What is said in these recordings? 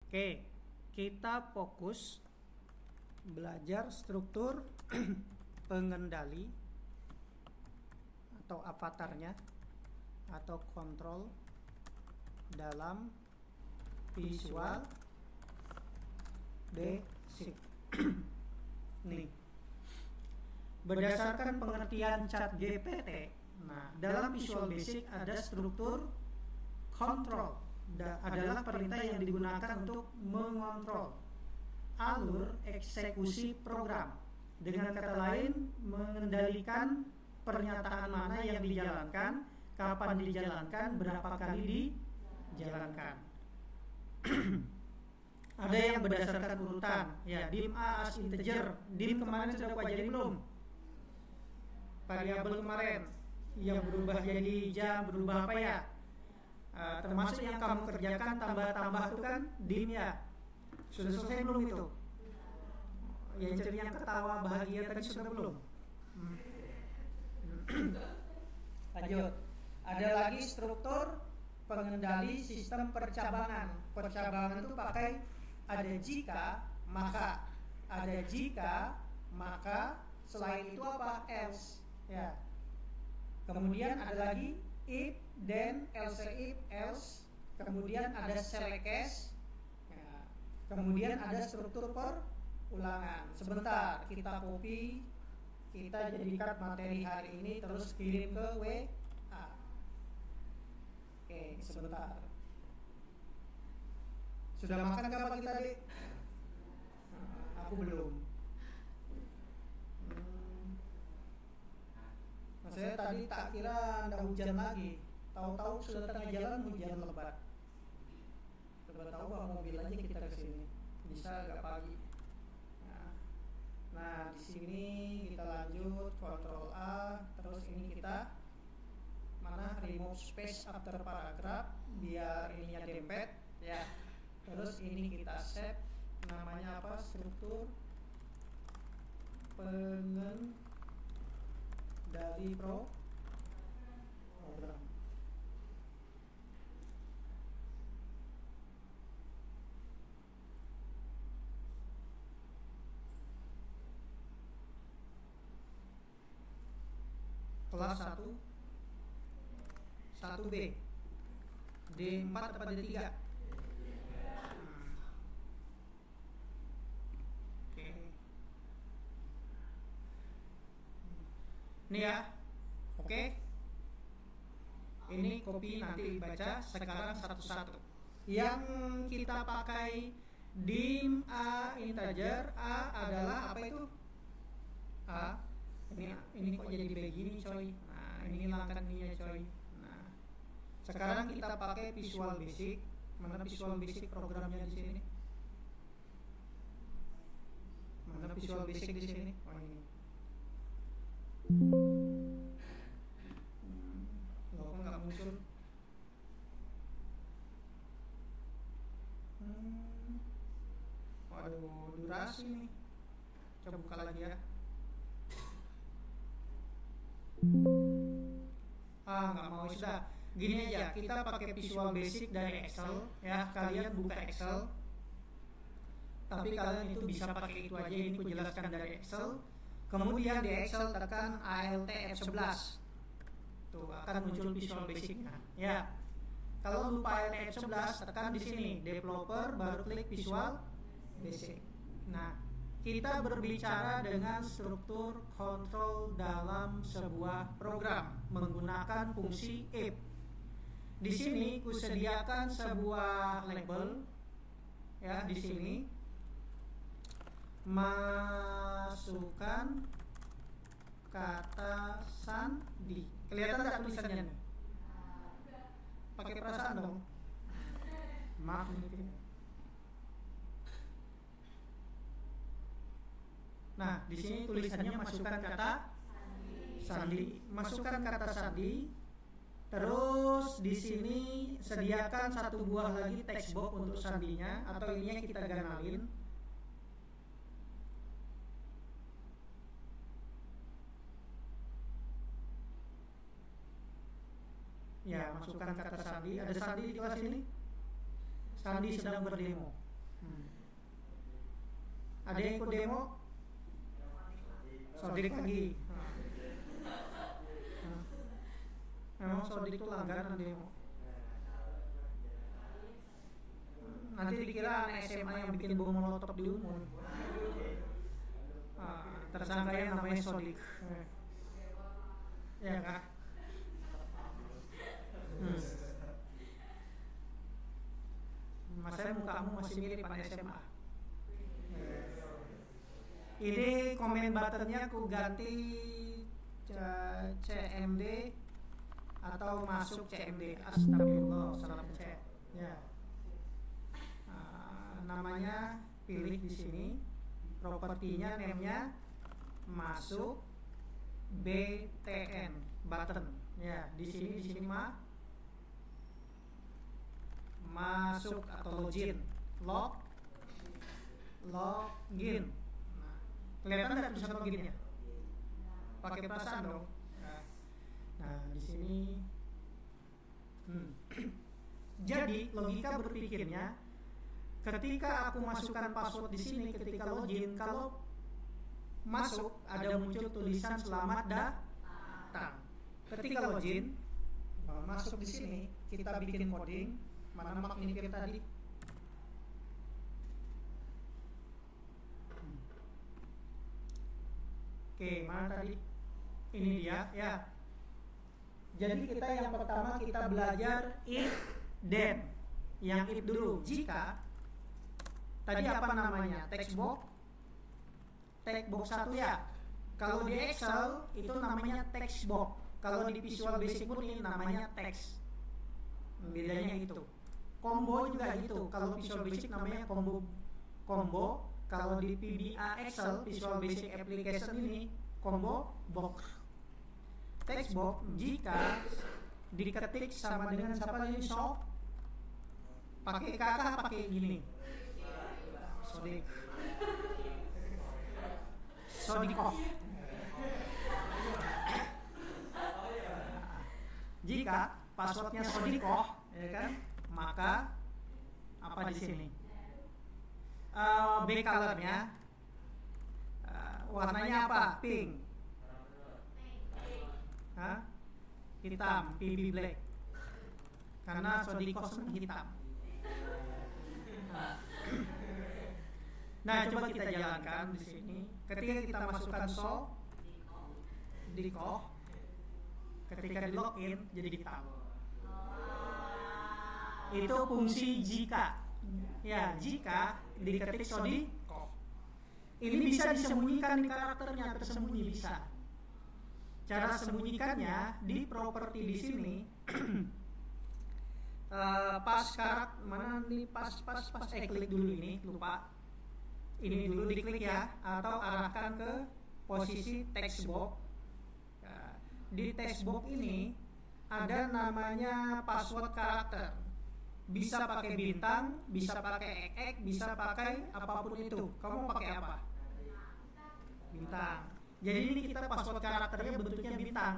Oke, kita fokus belajar struktur pengendali atau avatarnya atau kontrol dalam Visual Basic. Nih, berdasarkan pengertian ChatGPT, nah dalam Visual Basic ada struktur kontrol adalah perintah yang digunakan untuk mengontrol alur eksekusi program. Dengan kata lain, mengendalikan pernyataan mana yang dijalankan, kapan dijalankan, berapa kali dijalankan. Ada yang berdasarkan urutan, ya, dim A as integer. Dim kemarin sudah pelajari belum? Variabel kemarin yang berubah jadi jam, berubah apa ya? Termasuk yang kamu kerjakan tambah-tambah itu kan dim ya. Sudah selesai belum itu? Yang ceria, yang ketawa bahagia tadi sudah belum? Lanjut. Ada lagi struktur pengendali sistem percabangan. Percabangan itu pakai ada jika, maka. Ada jika, maka. Selain itu apa? Else. Ya. Kemudian ada lagi if, then, else if, else. Kemudian ada select case. Ya. Kemudian ada struktur perulangan. Sebentar, kita copy, kita jadikan materi hari ini terus kirim ke WA. Oke, sebentar. Sudah makan nggak pagi tadi? Aku belum. Saya tadi tak kira ada hujan lagi. Tahu-tahu sudah tengah jalan hujan lebat. Coba tahu bawa mobil aja kita ke sini. Bisa agak pagi. Nah, di sini kita lanjut Ctrl A, terus ini kita mana remove space after paragraph biar ininya dempet ya. Terus ini kita save, namanya apa? Struktur pengendali program. Kelas 1B D4 apa D3? Oke. Ini ya. Oke. Ini copy nanti baca sekarang satu-satu. Yang kita pakai dim A integer, A adalah apa itu? A. Ini kok jadi begini coy. Nah, ini hilangkan ininya coy. Nah, sekarang kita pakai Visual Basic. Mana Visual Basic programnya di sini? Mana Visual Basic di sini? Oh ini. Loh, kok nggak muncul? Waduh, durasi nih. Coba buka lagi ya. Nggak mau, sudah. Gini aja, kita pakai Visual Basic dari Excel ya. Kalian buka Excel, tapi kalian itu bisa pakai itu aja. Ini aku jelaskan dari Excel. Kemudian di Excel tekan Alt F11, tuh akan muncul Visual Basic-nya ya. Kalau lupa Alt F11, tekan di sini Developer, baru klik Visual Basic. Nah, kita berbicara dengan struktur kontrol dalam sebuah program menggunakan fungsi if. Di sini kusediakan sebuah label ya, di sini masukkan kata sandi. Kelihatan tak tulisannya nih? Pakai perasaan dong. Maaf nih. Nah, di sini tulisannya masukkan kata sandi. Masukkan kata sandi. Terus di sini sediakan satu buah lagi text box untuk sandinya, atau ininya kita ganalin. Ya, masukkan kata sandi. Ada sandi di kelas ini? Sandi sedang berdemo. Hmm. Ada yang ikut demo? Sodik lagi. Memang Sodik itu langganan demo. Nanti dikira anak SMA yang bikin bom molotov di Umum. Tersangka yang namanya Sodik. Ya kah? Masa mukamu masih mirip anak SMA. Ini komen buttonnya aku ganti CMD atau masuk CMD. Astagfirullah, salah pencet. Ya. Namanya pilih di sini, propertinya, name-nya masuk BTN button. Ya, di sini masuk atau login, login. Kelihatan nggak tulisan loginnya? Pakai perasaan dong. Nah, di sini. Jadi logika berpikirnya, ketika aku masukkan password di sini, ketika login, kalau masuk ada muncul tulisan selamat datang. Ketika login, masuk di sini, kita bikin coding. Mana magnifier tadi? Oke, mana tadi? Ini dia, ya. Jadi kita yang pertama kita belajar if then. Yang if dulu, jika. Tadi apa namanya? Text box 1 ya. Kalau di Excel itu namanya text box. Kalau di Visual Basic pun ini namanya text. Bedanya itu. Combo juga gitu. Kalau Visual Basic namanya combo. Kalau di VBA Excel, Visual Basic Application ini combo box. Text box jika diketik sama dengan siapa ini pakai kakak pakai gini. Sodikoh. Jika passwordnya Sodikoh, ya kan, maka apa di sini? B colornya warnanya apa? Pink. Hitam, PB black. Karena Sodikoh senang hitam. Nah, coba kita jalankan di sini. Ketika kita masukkan Sodikoh, ketika di login jadi hitam. Itu fungsi jika. Ya, jika diketik Sodikoh. Ini bisa disembunyikan di karakternya, tersembunyi bisa. Cara sembunyikannya di properti di sini. Pas karakter mana nih pas klik dulu ini, lupa. Ini dulu diklik ya, atau arahkan ke posisi text box. Di text box ini ada namanya password karakter. Bisa pakai bintang, bisa pakai XX, bisa pakai apapun itu. Kamu pakai apa? Bintang. Jadi ini kita password karakternya bentuknya bintang.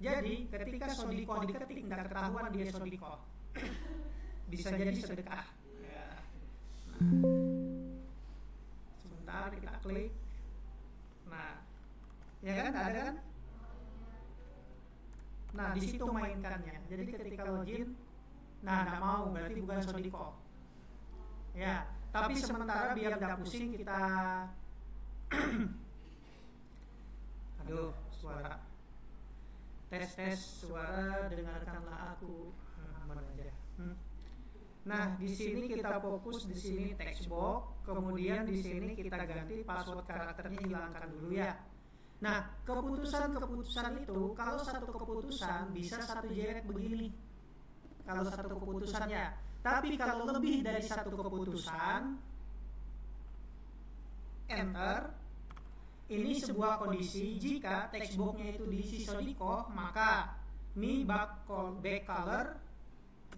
Jadi ketika Sodikoh diketik nggak ketahuan dia Sodikoh. Bisa jadi sedekah. Sebentar kita klik. Nah, ya kan ada kan? Nah di situ mainkannya. Jadi ketika login, nah nggak mau berarti bukan Sodikoh. Ya, tapi sementara biar nggak pusing kita. Aduh, suara. Tes suara, dengarkanlah aku. Aman aja. Nah, di sini kita fokus di sini text box, kemudian di sini kita ganti password karakternya, hilangkan dulu ya. Nah, keputusan itu kalau satu keputusan bisa satu jeret begini. Kalau satu keputusannya. Tapi kalau lebih dari satu keputusan, enter. Ini sebuah kondisi jika text box-nya itu diisi Sodikoh, maka mi back color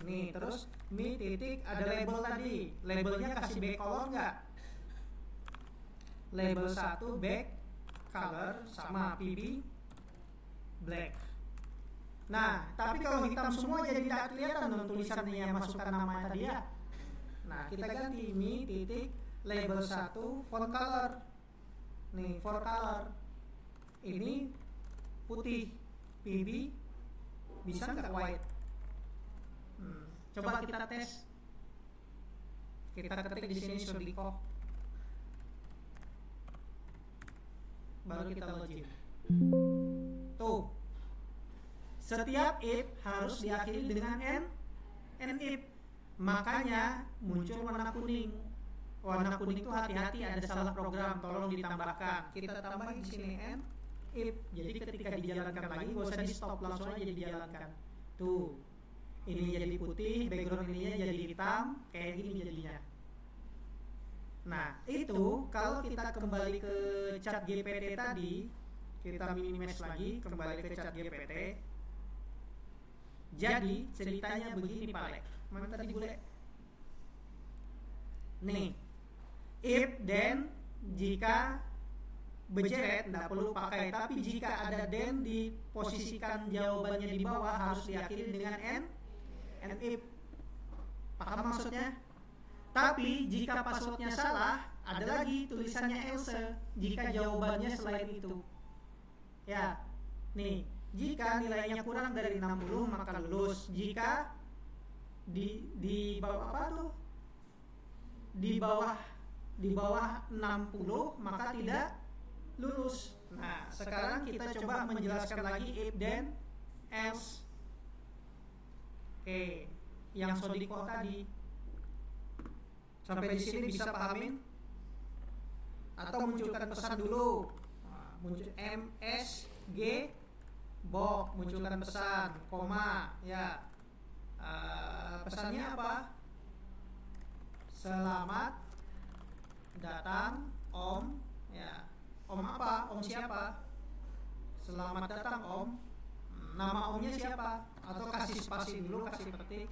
nih, terus mi titik ada label tadi. Labelnya kasih back color enggak? Label 1 back color sama PB black. Nah, tapi kalau hitam semua jadi tidak kelihatan dong tulisannya yang masukkan nama tadi ya. Nah, kita ganti mi titik label 1 font color. Nih, font color. Ini putih. PB bisa nggak white? Coba kita tes. Kita ketik di sini Sodiko. Baru kita login. Tuh. Setiap if harus diakhiri dengan n if. Makanya muncul warna kuning. Warna kuning itu hati-hati ada salah program, tolong ditambahkan. Kita tambahin di sini n if. Jadi ketika dijalankan lagi gak usah di stop, langsung aja dijalankan. Tuh. Ini jadi putih, background ininya jadi hitam, kayak gini jadinya. Nah, itu kalau kita kembali ke chat GPT tadi, kita minimize lagi, kembali ke chat GPT. Jadi ceritanya begini Pak Lek. Mana tadi bule? Nih, if then jika bejeret tidak perlu pakai, tapi jika ada then diposisikan jawabannya di bawah harus diakhiri dengan n if. Paham maksudnya? Tapi jika passwordnya salah, ada lagi tulisannya else jika jawabannya selain itu. Ya, nih, jika nilainya kurang dari 60 maka lulus. Jika di bawah apa tuh? Di bawah 60 maka tidak lulus. Nah, sekarang kita coba menjelaskan lagi if then else. Oke, yang Sodiko tadi. Sampai di sini bisa pahamin? Atau munculkan pesan dulu. Nah, muncul MSG Bok, munculkan pesan, koma, ya. Pesannya apa? Selamat datang Om, ya. Om apa? Om siapa? Selamat datang Om. Nama Omnya siapa? Atau kasih spasi dulu, kasih petik.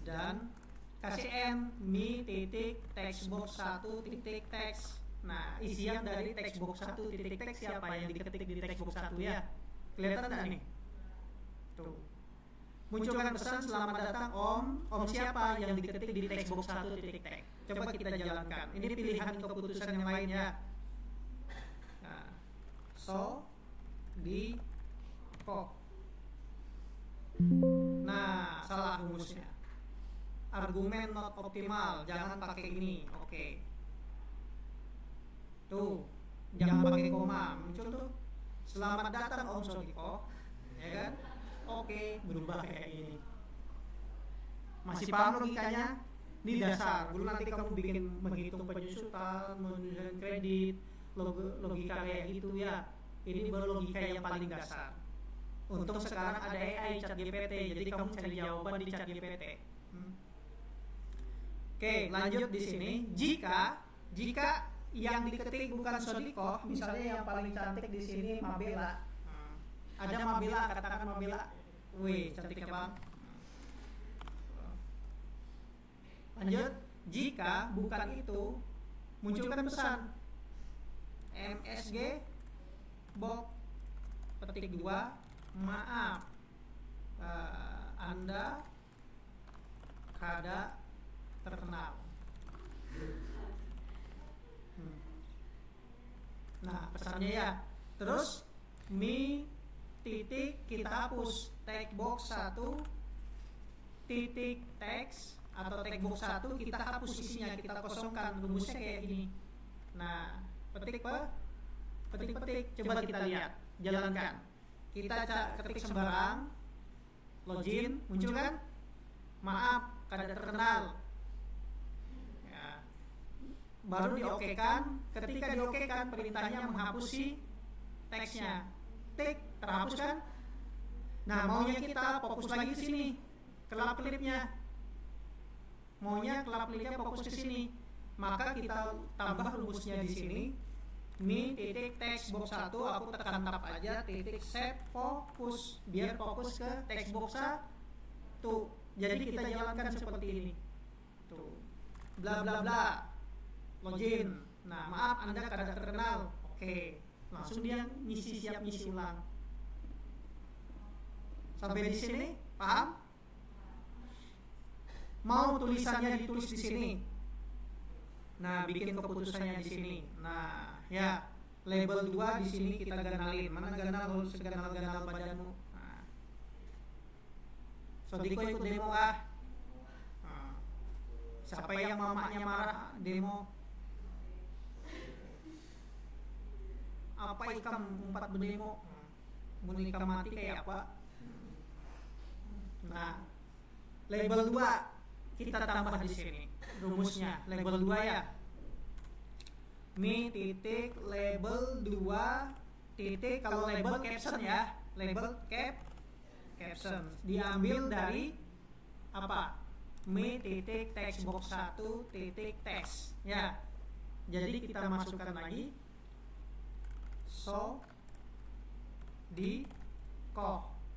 Dan kasih n mi titik textbox 1 titik text. Nah, isian dari textbox 1 titik text siapa yang diketik di textbox 1 ya? Kelihatan enggak nih? Tuh. Munculkan pesan selamat datang Om siapa yang diketik di textbox 1 titik text. Coba kita jalankan. Ini pilihan keputusan yang lainnya. Nah, di kok. Nah, salah rumusnya. Argumen not optimal, jangan pakai ini. Oke. Tuh, jangan pakai koma. Muncul tuh. Selamat datang Om Sodiko. Ya kan? Oke, berubah kayak gini. Masih paham logikanya? Ini dasar. Belum nanti kamu bikin menghitung penyusutan, menyusun kredit, logika kayak gitu ya. Ini baru logika yang paling dasar. Untung sekarang ada AI chat GPT, jadi kamu cari jawaban di chat GPT. Oke, lanjut di sini. Jika yang diketik bukan Sodiko, misalnya yang paling cantik di sini Mabela. Ada Mabela, katakan Mabela. Wih, cantiknya Bang. Lanjut. Jika bukan itu, munculkan pesan MSG Bok petik 2, maaf, Anda kada terkenal. Nah, pesannya ya. Terus mi titik kita hapus textbox 1 titik text atau textbox 1 kita hapus isinya, kita kosongkan. Rumusnya kayak gini. Nah, petik coba kita lihat, jalankan. Kita ketik sembarang, login, muncul kan? Maaf, kada terkenal. Ya. Baru diokekan. Ketika diokekan, perintahnya menghapusi teksnya. Tik, terhapus kan? Nah, maunya kita fokus lagi ke sini, kelap klipnya. Maunya kelap klipnya fokus ke sini. Maka kita tambah rumusnya di sini. Mi titik textbox 1, aku tekan tab aja, titik set fokus, biar fokus ke textbox 1. Jadi kita jalankan seperti ini. Tuh. Bla bla bla. Login. Nah, maaf Anda kada terkenal. Oke. Langsung dia siap ngisi ulang. Sampai di sini, paham? mau tulisannya ditulis di sini. Nah, bikin keputusannya di sini. Nah, ya, label 2 di sini kita ganalin. Mana ganal seganal-ganal badanmu. Nah. Sodiko ikut demo ah. Nah. Siapa yang mamanya marah demo? Apa ikam 4 berdemo? Mun ikam mati kayak apa? Nah, label 2 kita tambah di sini. Rumusnya label 2 ya. Mi titik label 2 titik, kalau label caption ya, label caption diambil dari apa? Mi titik text box 1 titik text ya. Jadi kita masukkan lagi di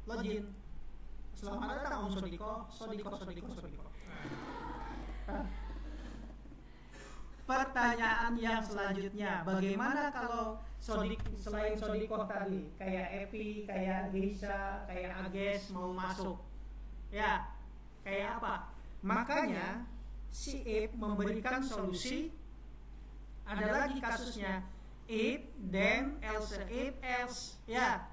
login. Selamat datang Om Sodiko. Pertanyaan yang selanjutnya, bagaimana kalau selain Sodiko tadi, kayak Epi, kayak Geisha, kayak Ages mau masuk? Ya, kayak apa? Makanya si If memberikan solusi. Ada lagi kasusnya, if, then, else, if, else. Ya,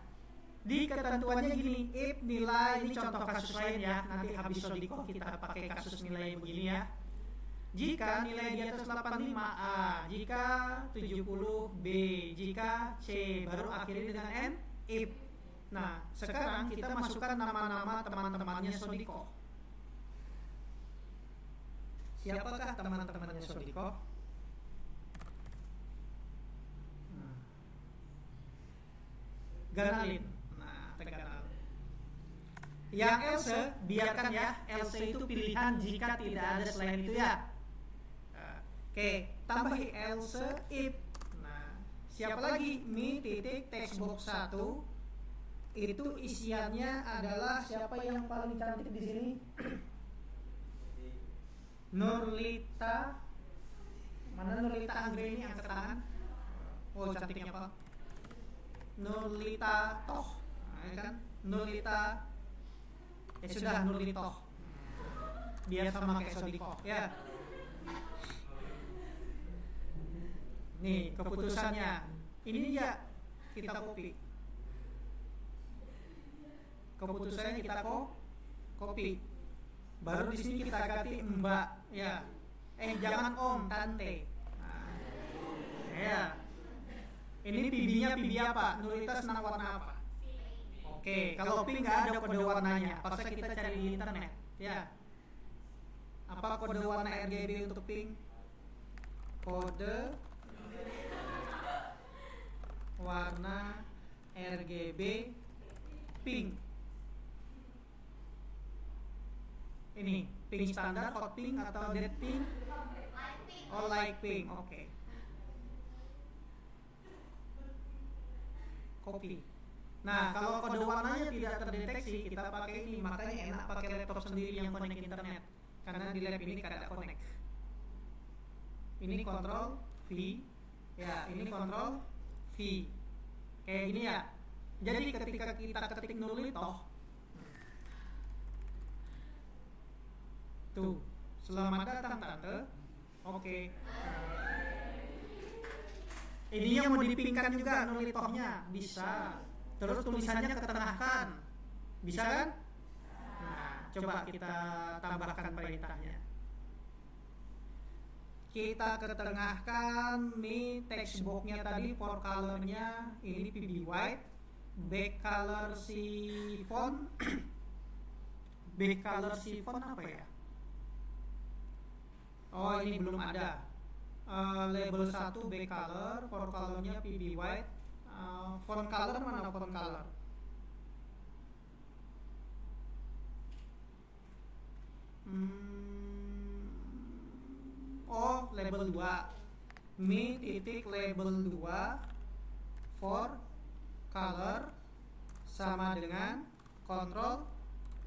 di ketentuannya gini, if nilai, ini contoh kasus lain ya, nanti habis Sodiko kita pakai kasus nilai begini ya. Jika nilai di atas 85 A, jika 70 B, jika C, baru akhirnya dengan N, if. Nah, sekarang kita masukkan nama-nama teman-temannya Sodiko. Siapakah teman-temannya Sodiko? Ganalin. Nah, teganal. Yang else, biarkan ya, else itu pilihan jika tidak ada selain itu ya. Oke, tambahi else if. Nah, siapa lagi? Mi titik text box 1 itu isiannya adalah siapa yang paling cantik di sini? Nurlita. Mana Nurlita Anggreni, angkat tangan. Oh, cantiknya apa? Nurlita Toh. Nah, kan? Nurlita. Ya sudah, Nurlita Toh. Biar sama kayak Sodiko ya. Nih keputusannya. Ini dia, kita copy. Keputusannya kita copy. Baru di sini kita ganti Mbak ya. Jangan Om, Tante. Nah, ya. Ini PB-nya PB apa? Nurlita senang warna apa? Oke, kalau pink nggak ada kode warnanya, paksa kita cari di internet ya. Apa kode warna RGB untuk pink? Kode warna RGB pink. Ini pink standar, hot pink atau dead pink? Oh, light pink. Oke. Copy. Nah, kalau kode warnanya tidak terdeteksi, kita pakai ini. Makanya enak pakai laptop sendiri yang connect internet, karena di lab ini tidak connect. Ini kontrol V, ya. Ini kontrol V, kayak gini ya. Jadi ketika kita ketik Nurlita, tuh, selamat datang Tante. Oke. Ini yang mau dipingkan juga Nurlitohnya, bisa. Terus tulisannya ketengahkan, bisa kan? Nah, coba kita tambahkan perintahnya. Kita ketengahkan nih text box-nya tadi, for color-nya ini PB white, back color si font. Back color si font apa ya? Oh, ini belum ada. Label 1 back color, for color-nya PB white. Font color mana font color? Oh, label 2. Mi titik label 2 for color sama dengan kontrol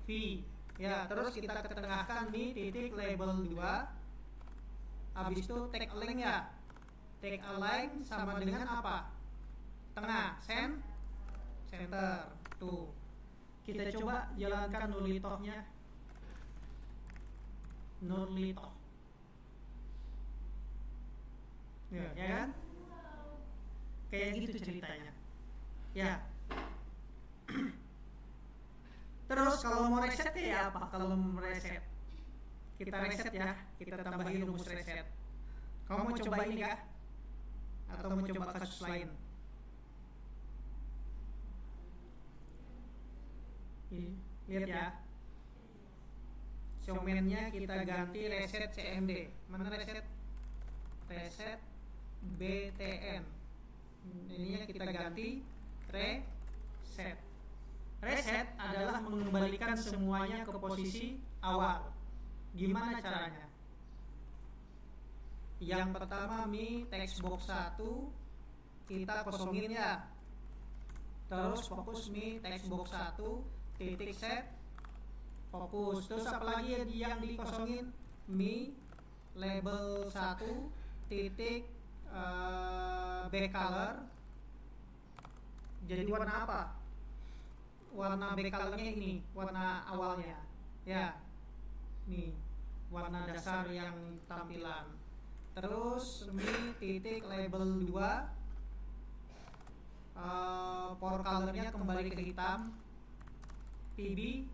V. Ya, terus kita ketengahkan mi titik label 2. Habis itu tag align ya. Tag align sama dengan apa? Tengah, center. Tuh. Kita coba jalankan Nurlitohnya. Nurlito. Ya kan? Kayak gitu ceritanya. Ya. Terus kalau mau reset ya apa? Kalau mau reset, kita reset ya. Kita tambahin rumus reset. Kamu mau coba ini kah? Atau mau coba kasus lain? Lihat ya. Showman-nya kita ganti reset CMD. Mana reset? Reset BTN. Ininya kita ganti reset. Reset adalah mengembalikan semuanya ke posisi awal. Gimana caranya? Yang pertama Mi textbox 1 kita kosongin ya. Terus fokus Mi textbox 1 titik set fokus. Terus apalagi yang dikosongin? Mi label 1 titik backcolor. Jadi warna apa? Warna backcolornya ini, warna awalnya. Ya. Nih, warna dasar yang tampilan. Terus Mi titik label 2 for colornya kembali ke hitam. PB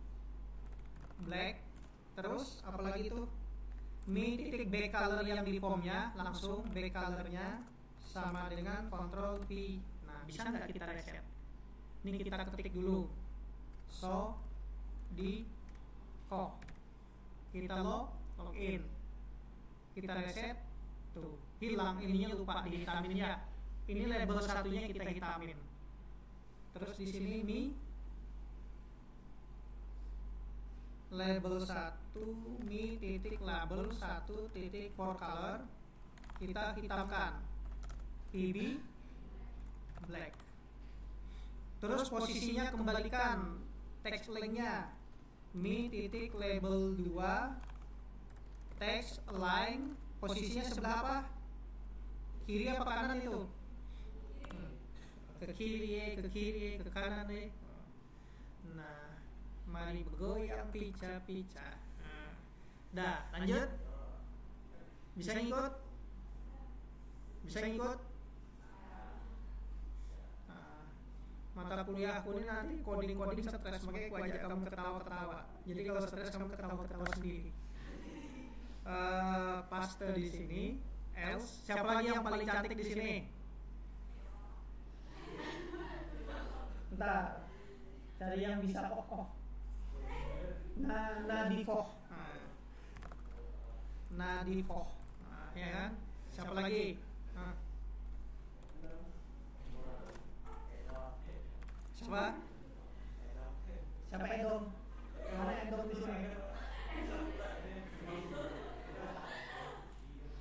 black. Terus apalagi itu? Mi titik backcolor yang di formnya langsung backcolornya sama dengan Ctrl V. Nah, bisa nggak kita reset? Ini kita ketik dulu. So di kita login, kita reset, tuh hilang ininya, lupa dihitamin ya. Ini label satunya kita hitamin. Terus di sini Mi label 1 Mi titik label 1 titik for color kita hitamkan PB black. Terus posisinya kembalikan text linknya Mi titik label 2 text align. Posisinya sebelah apa? Kiri apa kanan itu? Ke kiri, ke kanan deh. Nah, mari bergoyang pica-pica. Dah, lanjut. Bisa ngikut? Bisa ngikut? Mata kuliah aku ini nanti coding stres, makanya aku ajak kamu ketawa-ketawa. Jadi kalau stres kamu ketawa-ketawa sendiri. Paste di sini. Else. Siapa lagi yang paling cantik di sini? Bentar. Cari yang bisa kokoh. Nadifoh. Nadifoh. Ya kan? Siapa lagi? Siapa? Siapa Edom? Mana Edom di sini?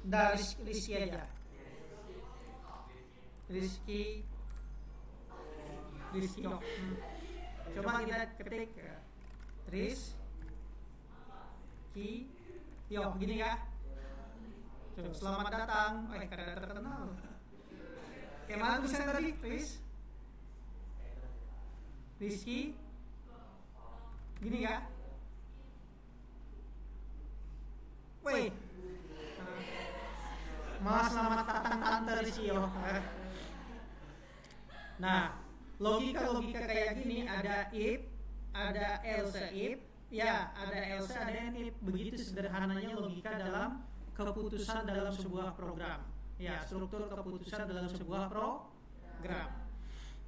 Dari Rizky aja. Rizky. Coba kita ketik Rizky. Yo, gini ya. Coba, selamat datang. Kada terkenal. Kayak mana tulisan tadi, Rizky. Gini ya. Woi. Malah selamat datang Tante Rizky yo. Nah, logika kayak gini, ada if, ada else if, ya ada else, ada if. Begitu sederhananya logika dalam keputusan dalam sebuah program. Ya, struktur keputusan dalam sebuah program.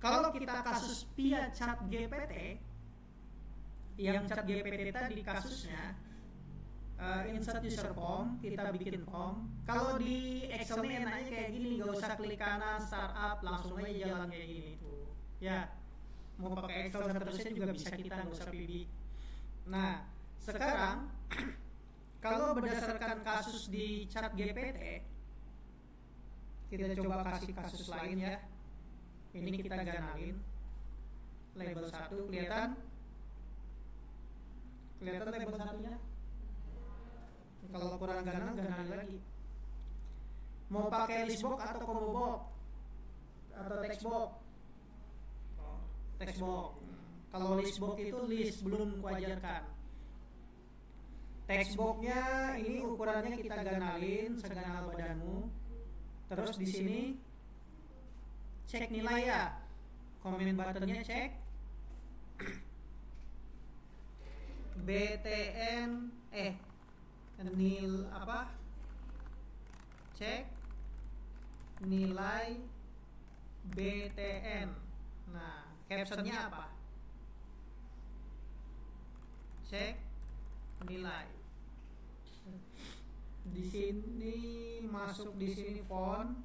Kalau kita kasus via chat GPT, yang chat GPT tadi kasusnya insert user form, kita bikin form. Kalau di Excel ini enaknya kayak gini, nggak usah klik kanan startup, langsung aja jalan kayak gini tuh. Ya, mau pakai Excel seterusnya juga bisa, kita nggak usah PB. Nah, sekarang kalau berdasarkan kasus di chat GPT, kita coba kasih kasus lain ya. Ini kita ganalin label 1, kelihatan label satunya. Kalau kurang ganal lagi. Mau pakai listbox atau combo box atau textbox? Textbox. Kalau listbox itu list belum kuajarkan. Textbox-nya ini ukurannya kita ganalin seganal badanmu. Terus di sini cek nilai ya. Comment buttonnya cek. BTN cek nilai BTN. Nah, captionnya apa? Cek nilai. Di sini masuk di sini font,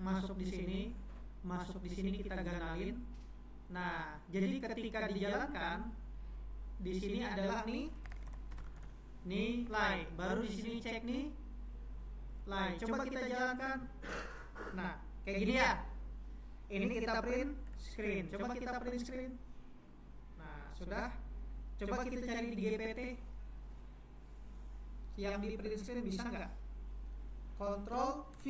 masuk di sini kita ganalin. Nah, jadi ketika dijalankan di sini adalah nilai. Baru di sini cek nilai. Coba kita jalankan. Nah, kayak gini ya. Ini kita print screen. Coba kita print screen. Nah, sudah. Coba kita cari di GPT. Yang di print screen bisa nggak? Ctrl V.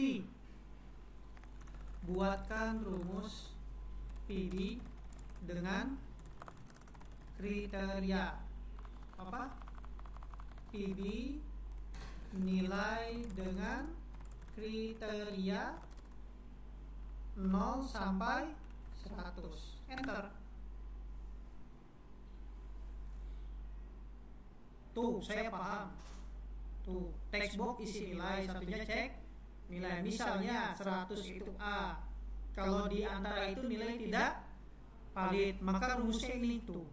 Buatkan rumus PB dengan kriteria apa? PB nilai dengan kriteria 0 sampai 100. Enter. Tuh, saya paham. Tuh, textbox isi nilai, satunya cek nilai. Misalnya 100 itu A. Kalau di antara itu nilai tidak valid, maka rumusnya ini tuh.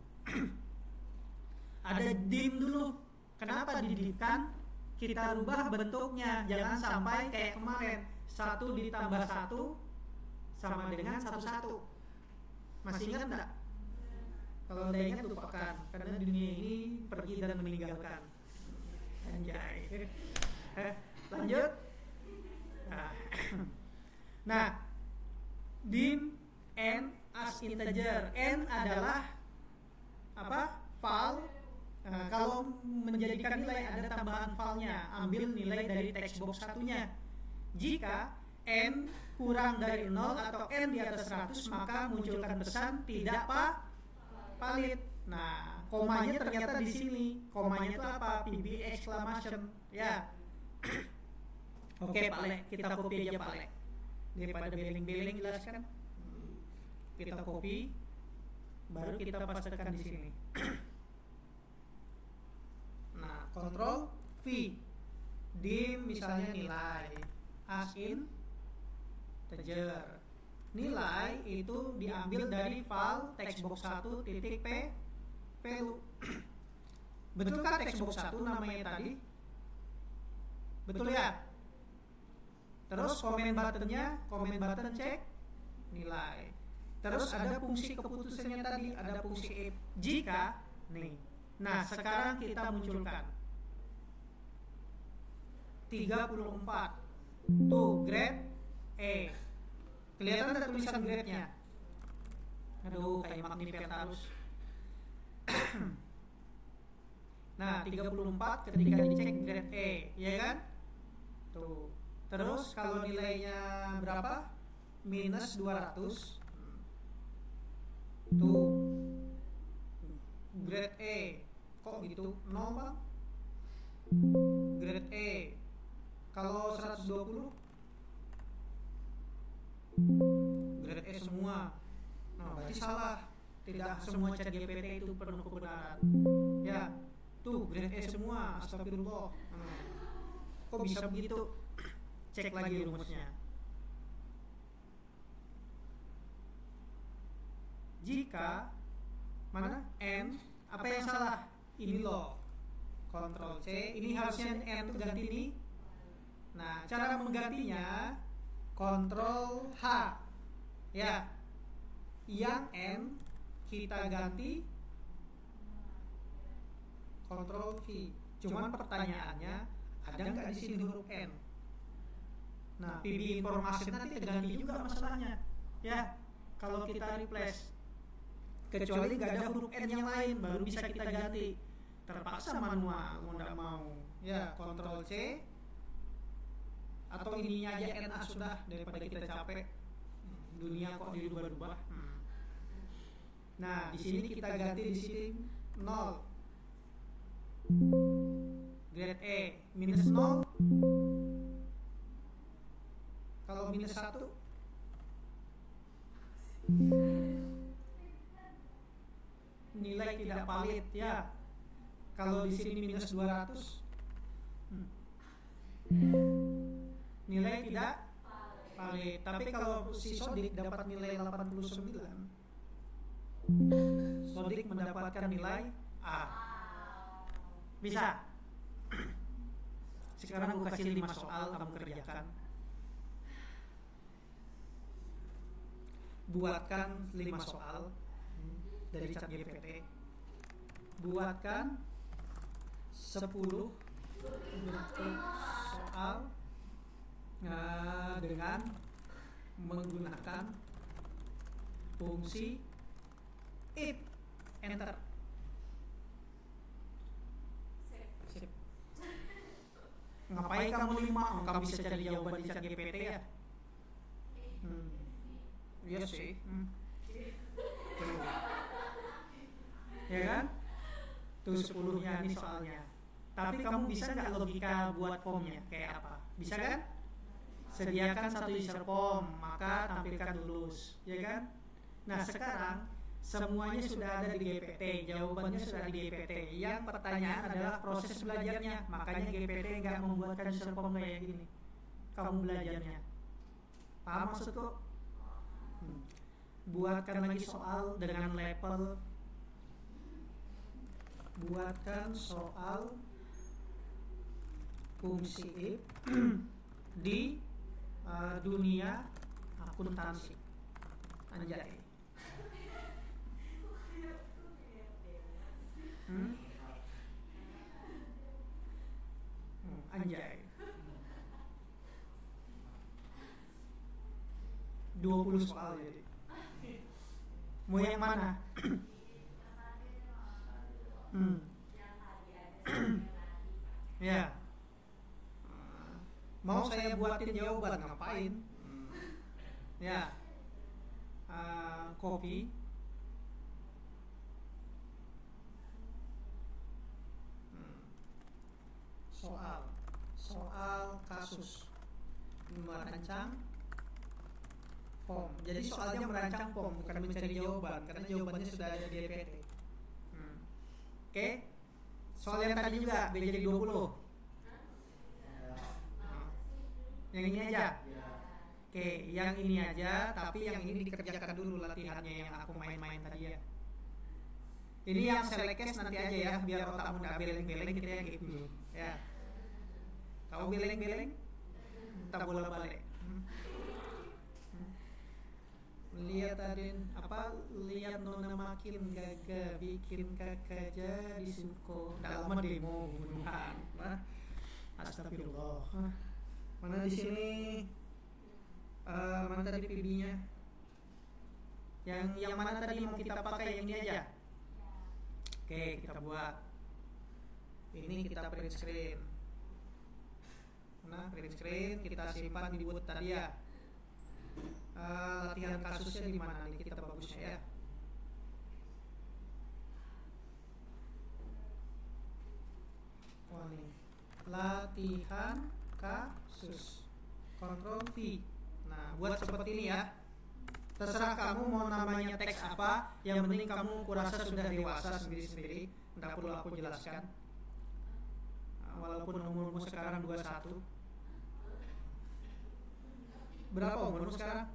Ada dim dulu. Kenapa didimkan? Kita rubah bentuknya. Jangan sampai kayak kemarin 1 ditambah 1 sama dengan 1. Masih ingat enggak? Kalau udah ingat lupakan, karena dunia ini pergi dan meninggalkan. Anjay. Lanjut. Nah, dim n as integer. N adalah apa? Val. Kalau menjadikan nilai ada tambahan valnya, ambil nilai dari textbox satunya. Jika n kurang dari 0 atau n di atas 100, maka munculkan pesan tidak valid. Nah, komanya ternyata di sini. Komanya itu apa? PB exclamation. Ya. Oke, Pak Le, kita copy aja Pak Le. Daripada beling-beling jelaskan. Kita copy, baru kita pastekan di sini. Nah, Ctrl V. Dim misalnya nilai as integer. Nilai itu diambil dari file textbox 1 titik p value. Betulkah textbox 1 namanya tadi? Betul ya? Terus comment button cek nilai. Terus ada fungsi keputusannya tadi, ada fungsi if. Jika nih. Nah, sekarang kita munculkan 34. Tuh, grade E. Kelihatan ada tulisan grade-nya. Aduh, kayak Magnificatus. Nah, 34 ketika dicek grade E, ya kan? Tuh. Terus kalau nilainya berapa? Minus 200. Tuh. Grade E. Kok gitu? 0, Bang? Grade E. Kalau 120? Grade E semua. Nah, berarti salah. Tidak semua chat GPT itu penuh kebenaran. Ya, tuh grade E semua. Astagfirullah. Kok bisa begitu? Cek lagi rumusnya. Jika mana n, apa yang salah? Ini loh. Ctrl C. Ini harusnya n itu ganti ini. Nah, cara menggantinya Ctrl H. Ya. Yang n kita ganti Ctrl V. Cuman pertanyaannya, ada nggak di sini huruf n? Nah, PB informasi nanti terganti juga masalahnya. Ya, kalau kita replace, kecuali nggak ada huruf n yang lain, baru bisa kita ganti. Terpaksa manual, mau nggak mau. Ya, Ctrl C. Atau ininya aja NA sudah, daripada kita capek. Dunia kok dirubah-rubah. Nah, di sini kita ganti di sini 0. Grade E minus 0. Kalau minus 1 nilai tidak valid ya. Kalau di sini minus 200 nilai tidak valid. Tapi kalau si Sodik dapat nilai 89, Sodik mendapatkan nilai A. Bisa. Sekarang aku kasih 5 soal, kamu kerjakan. Buatkan 5 soal dari ChatGPT. Buatkan 10 bentuk soal dengan menggunakan fungsi if. Enter. Sip. Ngapain kamu 5? Kamu bisa cari jawaban di ChatGPT ya? Iya sih. Ya kan? Tuh 10-nya ini soalnya. Tapi kamu bisa nggak logika buat formnya kayak apa? Bisa kan? Sediakan satu user form, maka tampilkan lulus, ya kan? Nah sekarang semuanya sudah ada di GPT, jawabannya sudah di GPT. Yang pertanyaan adalah proses belajarnya. Makanya GPT nggak membuatkan user form kayak gini. Kamu belajarnya. Paham maksudku? Buatkan lagi soal dengan level. Buatkan soal fungsi if di dunia akuntansi. Anjay. Anjay. 20 soal jadi. Mau yang mana? Ya. Mau saya buatin jawaban ngapain? Ya. Copy. Soal kasus merancang form. Jadi soalnya merancang form, bukan mencari jawaban, karena jawabannya sudah ada di GPT. Oke. Soal yang tadi juga B jadi 20. Yang ini aja. Oke, yang ini aja, tapi yang ini dikerjakan dulu latihannya yang aku main-main tadi ya. Ini yang selekes nanti aja ya, biar otakmu nggak beleng-beleng kita yang gitu. Ya. Kau beleng-beleng, tak bola balik. Lihat tadi apa? Lihat nona makin gagah, bikin kakak jadi suko. Dalam demo bunuhan. Astagfirullah. Mana di sini? Mana tadi PB-nya? Yang mana tadi mau kita pakai? Yang ini aja. Oke, kita buat. Ini kita print screen. Nah, print screen kita simpan di Word tadi ya. Latihan kasusnya di mana nih kita bagusnya ya? Oh nih, latihan kasus. Ctrl V. Nah, buat seperti ini ya. Terserah kamu mau namanya teks apa. Yang penting kamu kurasa sudah dewasa sendiri-sendiri. Nggak perlu aku jelaskan. Walaupun umurmu sekarang 21. Berapa umurmu sekarang?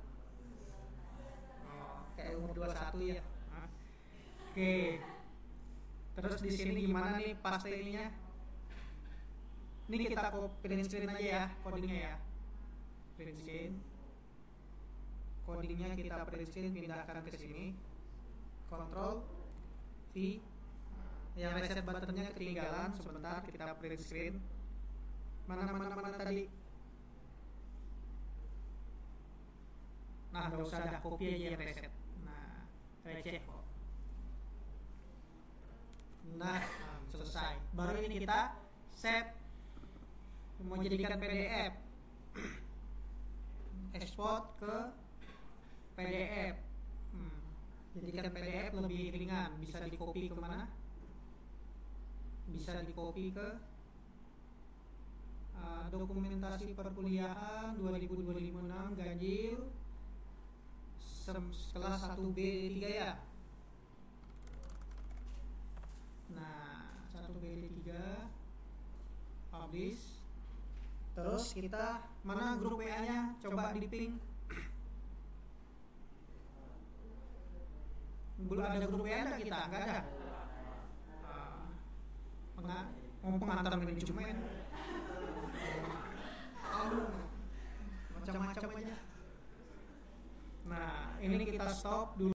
Kayak umur 21 ya. Oke. Terus di sini gimana nih paste ininya? Ini kita print screen aja ya, codingnya ya. Print screen. Codingnya kita print screen, pindahkan ke sini. Ctrl V. Yang reset buttonnya ketinggalan, sebentar kita print screen. Mana tadi? Nah, gak usah ada copy aja yang reset. Nah, receh kok. Nah, selesai. Baru ini kita save. Mau jadikan PDF. Export ke PDF. Jadikan PDF lebih ringan. Bisa di copy kemana? Bisa di copy ke Dokumentasi perkuliahan 2006 ganjil kelas 1B 3 ya. Nah, 1B 3 publish. Terus kita mana grup WA-nya? Coba di ping. Belum ada grup WA ada kita, enggak ada. Pengantar manajemen. Macam-macam aja. Nah, ini kita stop dulu.